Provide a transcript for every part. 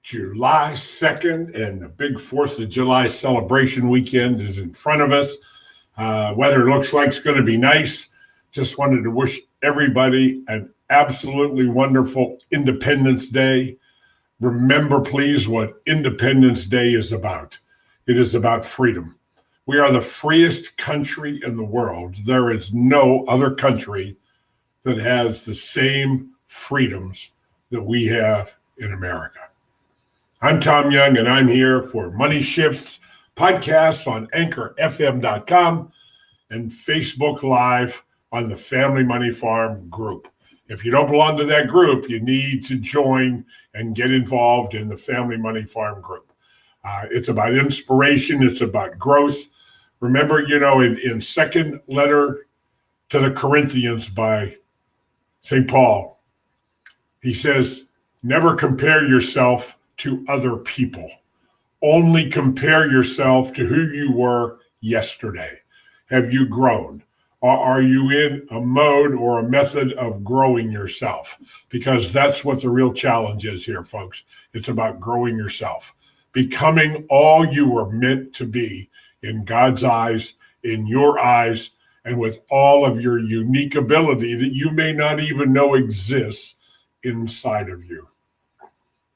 July 2nd, and the big 4th of July celebration weekend is in front of us. Weather looks like it's going to be nice. Just wanted to wish everybody an absolutely wonderful Independence Day. Remember, please, what Independence Day is about. It is about freedom. We are the freest country in the world. There is no other country that has the same freedoms that we have in America. I'm Tom Young, and I'm here for Money Shifts podcasts on anchorfm.com and Facebook Live on the Family Money Farm group. If you don't belong to that group, you need to join and get involved in the Family Money Farm group. It's about inspiration. It's about growth. Remember, in second letter to the Corinthians by St. Paul, he says, never compare yourself to other people. Only compare yourself to who you were yesterday. Have you grown? Or are you in a mode or a method of growing yourself? Because that's what the real challenge is here, folks. It's about growing yourself, becoming all you were meant to be in God's eyes, in your eyes, and with all of your unique ability that you may not even know exists inside of you.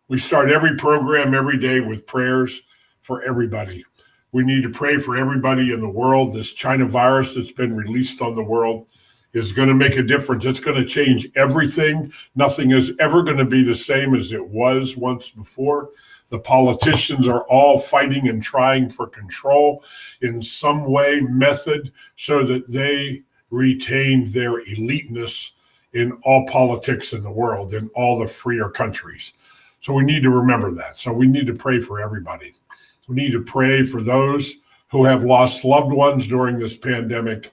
We start every program every day with prayers for everybody. We need to pray for everybody in the world. This China virus that's been released on the world is going to make a difference. It's going to change everything. Nothing is ever going to be the same as it was once before. The politicians are all fighting and trying for control in some way, method, so that they retain their eliteness in all politics in the world, in all the freer countries. So we need to remember that. So we need to pray for everybody. We need to pray for those who have lost loved ones during this pandemic.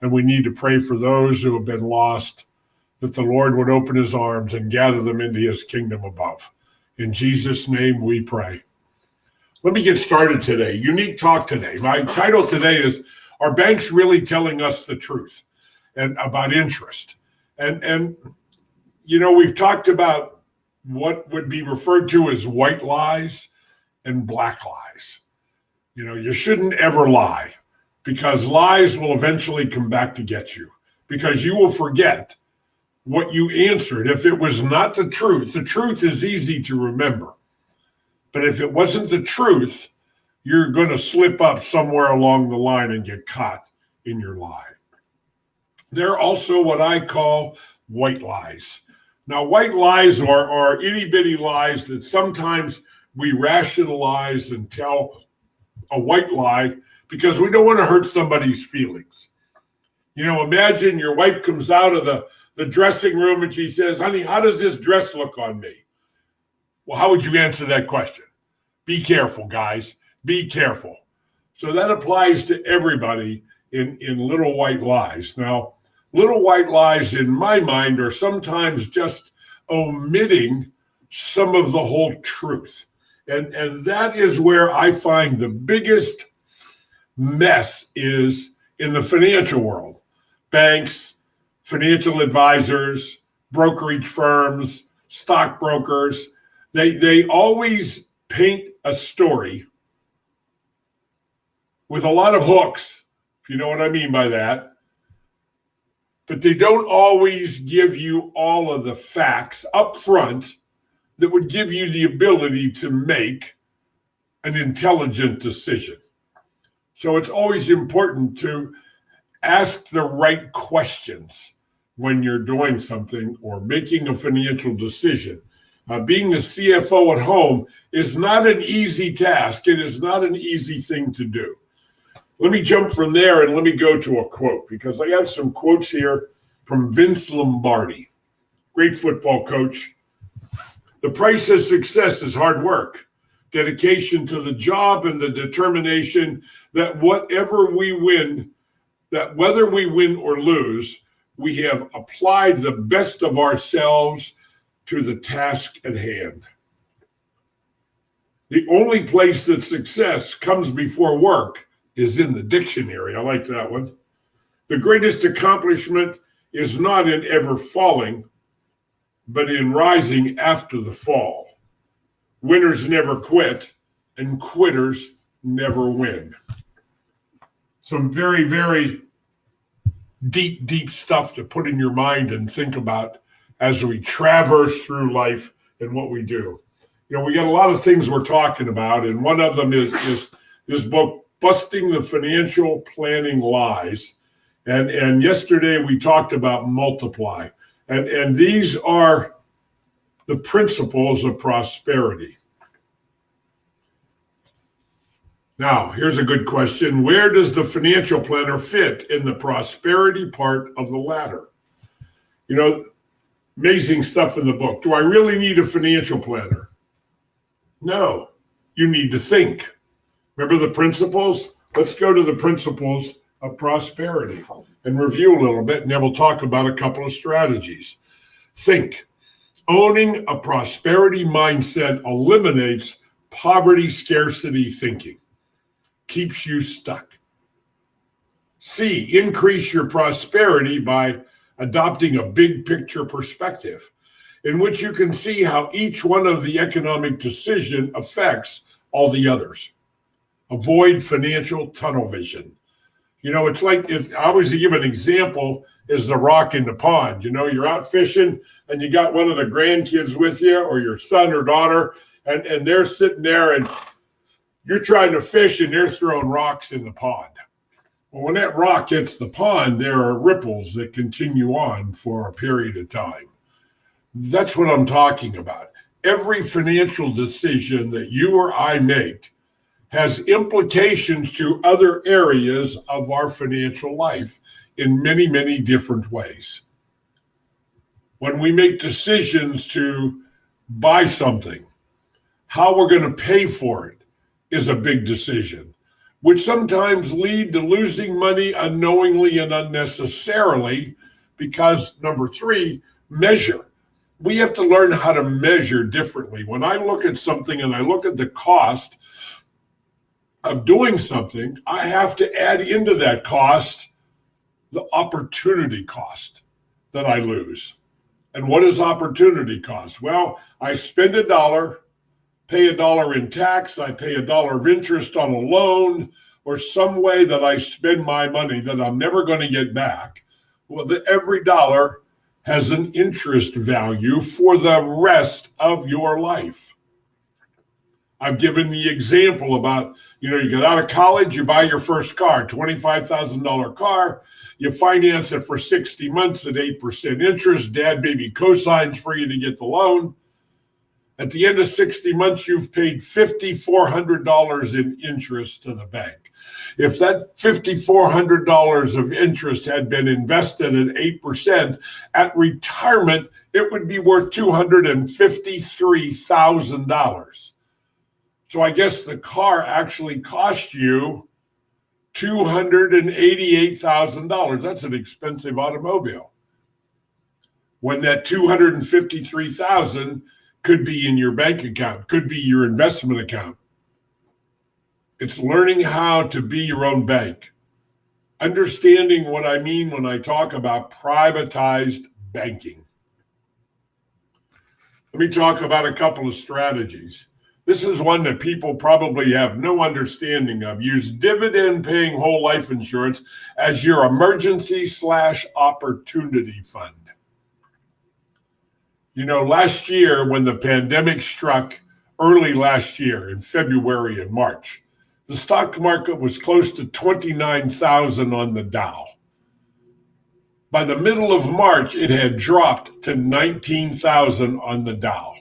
And we need to pray for those who have been lost, that the Lord would open his arms and gather them into his kingdom above. In Jesus' name we pray. Let me get started today. Unique talk today. My title today is, Are Banks Really Telling Us the Truth? And about interest. And we've talked about what would be referred to as white lies and black lies. You shouldn't ever lie, because lies will eventually come back to get you, because you will forget what you answered. If it was not the truth is easy to remember. But if it wasn't the truth, you're going to slip up somewhere along the line and get caught in your lie. They're also what I call white lies. Now, white lies are itty-bitty lies that sometimes we rationalize and tell a white lie because we don't want to hurt somebody's feelings. Imagine your wife comes out of the dressing room and she says, honey, how does this dress look on me? Well, how would you answer that question? Be careful, guys. Be careful. So that applies to everybody in little white lies. Now, little white lies in my mind are sometimes just omitting some of the whole truth. And that is where I find the biggest mess is in the financial world. Banks, financial advisors, brokerage firms, stockbrokers, they always paint a story with a lot of hooks, if you know what I mean by that. But they don't always give you all of the facts up front that would give you the ability to make an intelligent decision. So it's always important to ask the right questions when you're doing something or making a financial decision. Being the CFO at home is not an easy task. It is not an easy thing to do. Let me jump from there and let me go to a quote, because I have some quotes here from Vince Lombardi, great football coach. The price of success is hard work, dedication to the job, and the determination that whether we win or lose, we have applied the best of ourselves to the task at hand. The only place that success comes before work is in the dictionary. I like that one. The greatest accomplishment is not in ever falling, but in rising after the fall. Winners never quit, and quitters never win. Some very, very deep, deep stuff to put in your mind and think about as we traverse through life and what we do. We got a lot of things we're talking about, and one of them is this book, Busting the Financial Planning Lies. And yesterday we talked about multiply. And these are the principles of prosperity. Now, here's a good question. Where does the financial planner fit in the prosperity part of the ladder? Amazing stuff in the book. Do I really need a financial planner? No, you need to think. Remember the principles? Let's go to the principles of prosperity and review a little bit, and then we'll talk about a couple of strategies. Think. Owning a prosperity mindset eliminates poverty scarcity thinking. Keeps you stuck. C, increase your prosperity by adopting a big picture perspective in which you can see how each one of the economic decision affects all the others. Avoid financial tunnel vision. I always give an example is the rock in the pond. You're out fishing and you got one of the grandkids with you or your son or daughter, and they're sitting there and you're trying to fish and they're throwing rocks in the pond. Well, when that rock hits the pond, there are ripples that continue on for a period of time. That's what I'm talking about. Every financial decision that you or I make has implications to other areas of our financial life in many, many different ways. When we make decisions to buy something, how we're going to pay for it is a big decision, which sometimes lead to losing money unknowingly and unnecessarily because, number 3, measure. We have to learn how to measure differently. When I look at something and I look at the cost of doing something, I have to add into that cost the opportunity cost that I lose. And what is opportunity cost? Well, I spend $1, pay $1 in tax, I pay $1 of interest on a loan, or some way that I spend my money that I'm never going to get back. Well, every dollar has an interest value for the rest of your life. I've given the example about, you get out of college, you buy your first car, $25,000 car, you finance it for 60 months at 8% interest, dad maybe cosigns for you to get the loan. At the end of 60 months, you've paid $5,400 in interest to the bank. If that $5,400 of interest had been invested at 8%, at retirement, it would be worth $253,000. So I guess the car actually cost you $288,000. That's an expensive automobile. When that $253,000 could be in your bank account, could be your investment account. It's learning how to be your own bank. Understanding what I mean when I talk about privatized banking. Let me talk about a couple of strategies. This is one that people probably have no understanding of. Use dividend-paying whole life insurance as your emergency/opportunity fund. Last year when the pandemic struck, early last year in February and March, the stock market was close to 29,000 on the Dow. By the middle of March, it had dropped to 19,000 on the Dow.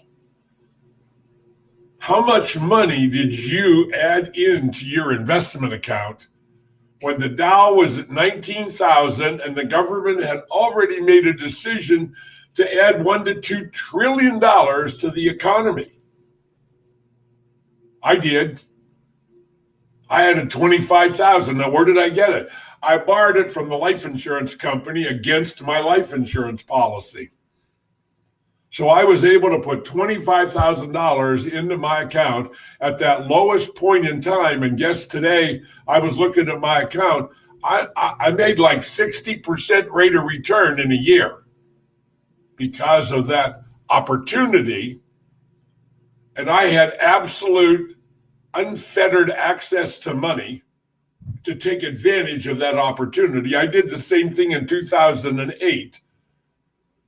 How much money did you add into your investment account when the Dow was at 19,000 and the government had already made a decision to add $1 to $2 trillion to the economy? I did. I had a 25,000. Now, where did I get it? I borrowed it from the life insurance company against my life insurance policy. So I was able to put $25,000 into my account at that lowest point in time. And guess today, I was looking at my account. I made like 60% rate of return in a year because of that opportunity and I had absolute unfettered access to money to take advantage of that opportunity. I did the same thing in 2008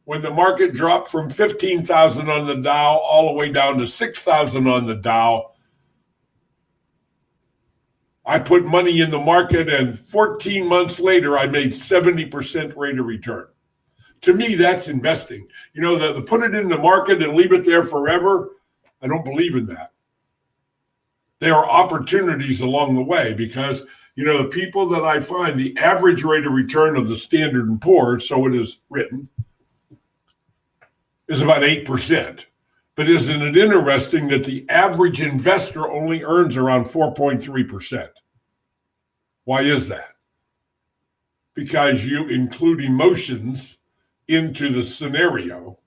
when the market dropped from 15,000 on the Dow all the way down to 6,000 on the Dow. I put money in the market, and 14 months later, I made 70% rate of return. To me, that's investing. You know, the put it in the market and leave it there forever, I don't believe in that. There are opportunities along the way because, you know, the people that I find, the average rate of return of the Standard & Poor's, so it is written, is about 8%. But isn't it interesting that the average investor only earns around 4.3%? Why is that? Because you include emotions into the scenario.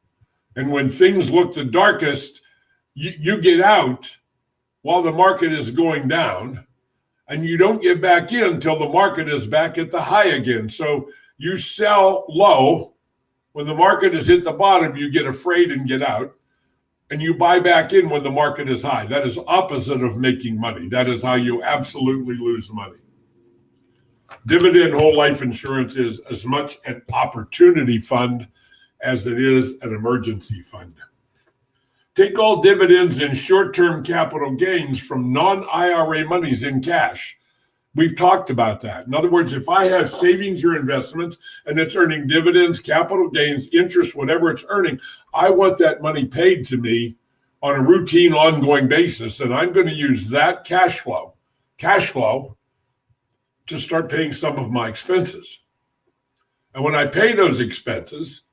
And when things look the darkest, you get out while the market is going down, and you don't get back in until the market is back at the high again. So you sell low. When the market is at the bottom, you get afraid and get out. And you buy back in when the market is high. That is opposite of making money. That is how you absolutely lose money. Dividend whole life insurance is as much an opportunity fund as it is an emergency fund. Take all dividends and short-term capital gains from non-IRA monies in cash. We've talked about that. In other words, if I have savings or investments and it's earning dividends, capital gains, interest, whatever it's earning, I want that money paid to me on a routine, ongoing basis. And I'm going to use that cash flow to start paying some of my expenses. And when I pay those expenses,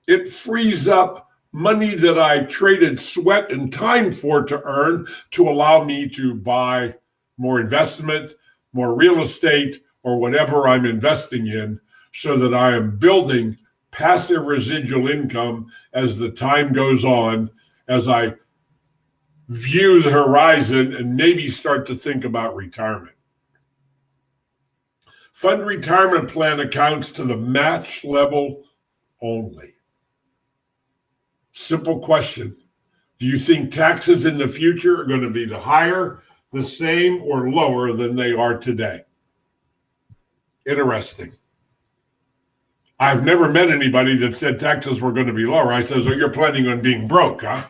it frees up money that I traded sweat and time for to earn to allow me to buy more investment, more real estate, or whatever I'm investing in, so that I am building passive residual income as the time goes on, as I view the horizon and maybe start to think about retirement. Fund retirement plan accounts to the match level only. Simple question. Do you think taxes in the future are going to be the higher, the same, or lower than they are today? Interesting. I've never met anybody that said taxes were going to be lower. I said, so you're planning on being broke, huh?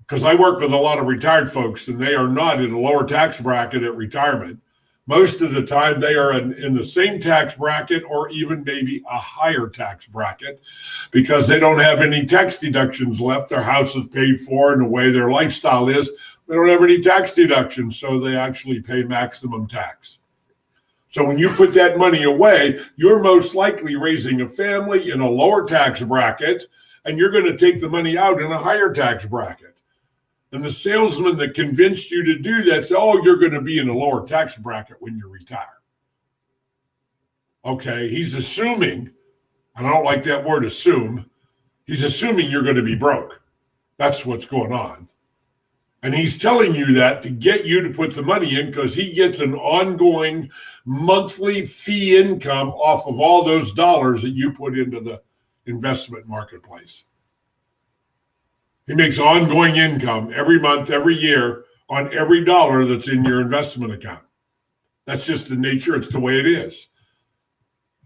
Because I work with a lot of retired folks, and they are not in a lower tax bracket at retirement. Most of the time, they are in the same tax bracket or even maybe a higher tax bracket because they don't have any tax deductions left. Their house is paid for, and the way their lifestyle is, they don't have any tax deductions, so they actually pay maximum tax. So when you put that money away, you're most likely raising a family in a lower tax bracket, and you're going to take the money out in a higher tax bracket. And the salesman that convinced you to do that said, oh, you're going to be in a lower tax bracket when you retire. Okay, he's assuming, and I don't like that word assume, he's assuming you're going to be broke. That's what's going on. And he's telling you that to get you to put the money in because he gets an ongoing monthly fee income off of all those dollars that you put into the investment marketplace. He makes ongoing income every month, every year on every dollar that's in your investment account. That's just the nature. It's the way it is.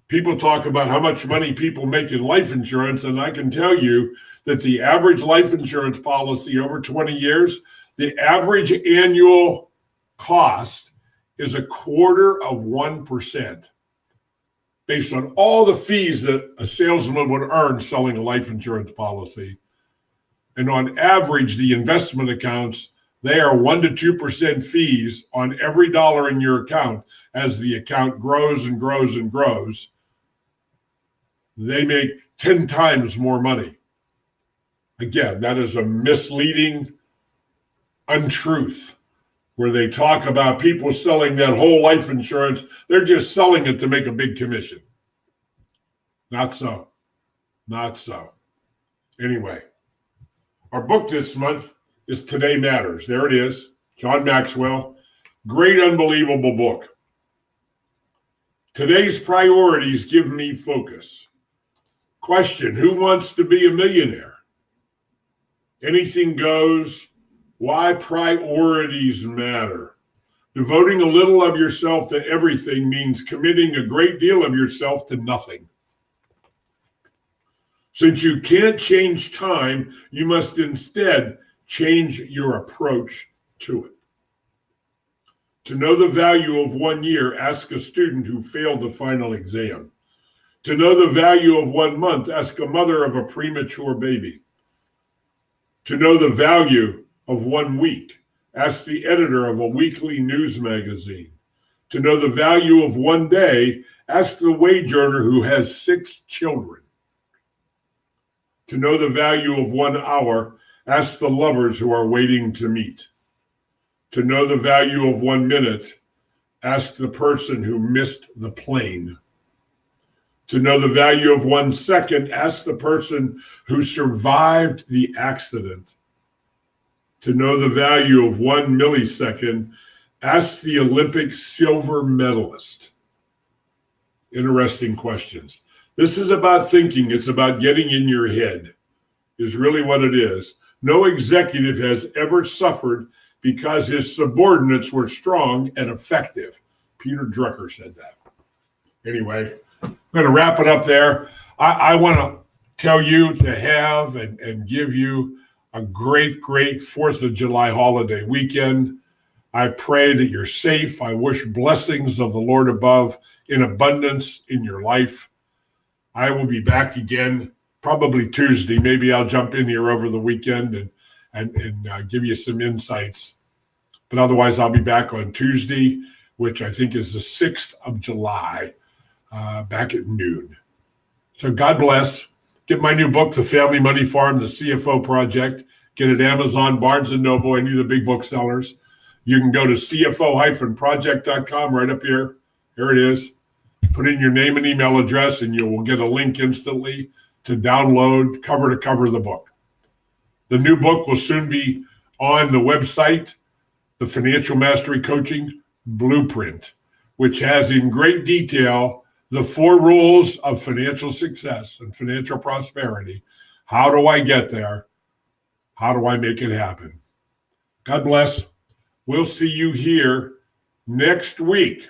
People talk about how much money people make in life insurance, and I can tell you that the average life insurance policy over 20 years, the average annual cost is 0.25% based on all the fees that a salesman would earn selling a life insurance policy. And on average, the investment accounts, they are 1 to 2% fees on every dollar in your account. As the account grows and grows and grows, they make 10 times more money. Again, that is a misleading untruth where they talk about people selling that whole life insurance. They're just selling it to make a big commission. Not so. Not so. Anyway. Our book this month is Today Matters. There it is. John Maxwell. Great, unbelievable book. Today's priorities give me focus. Question, who wants to be a millionaire? Anything goes. Why priorities matter. Devoting a little of yourself to everything means committing a great deal of yourself to nothing. Since you can't change time, you must instead change your approach to it. To know the value of 1 year, ask a student who failed the final exam. To know the value of 1 month, ask a mother of a premature baby. To know the value of 1 week, ask the editor of a weekly news magazine. To know the value of 1 day, ask the wage earner who has 6 children. To know the value of 1 hour, ask the lovers who are waiting to meet. To know the value of 1 minute, ask the person who missed the plane. To know the value of 1 second, ask the person who survived the accident. To know the value of 1 millisecond, ask the Olympic silver medalist. Interesting questions. This is about thinking. It's about getting in your head, is really what it is. No executive has ever suffered because his subordinates were strong and effective. Peter Drucker said that. Anyway, I'm going to wrap it up there. I want to tell you to have and give you a great, great 4th of July holiday weekend. I pray that you're safe. I wish blessings of the Lord above in abundance in your life. I will be back again probably Tuesday. Maybe I'll jump in here over the weekend and give you some insights. But otherwise, I'll be back on Tuesday, which I think is the 6th of July, back at noon. So God bless. Get my new book, The Family Money Farm, The CFO Project. Get it at Amazon, Barnes & Noble, any of the big booksellers. You can go to cfo-project.com right up here. Here it is. Put in your name and email address, and you will get a link instantly to download cover to cover the book. The new book will soon be on the website, the Financial Mastery Coaching Blueprint, which has in great detail the 4 rules of financial success and financial prosperity. How do I get there? How do I make it happen? God bless. We'll see you here next week.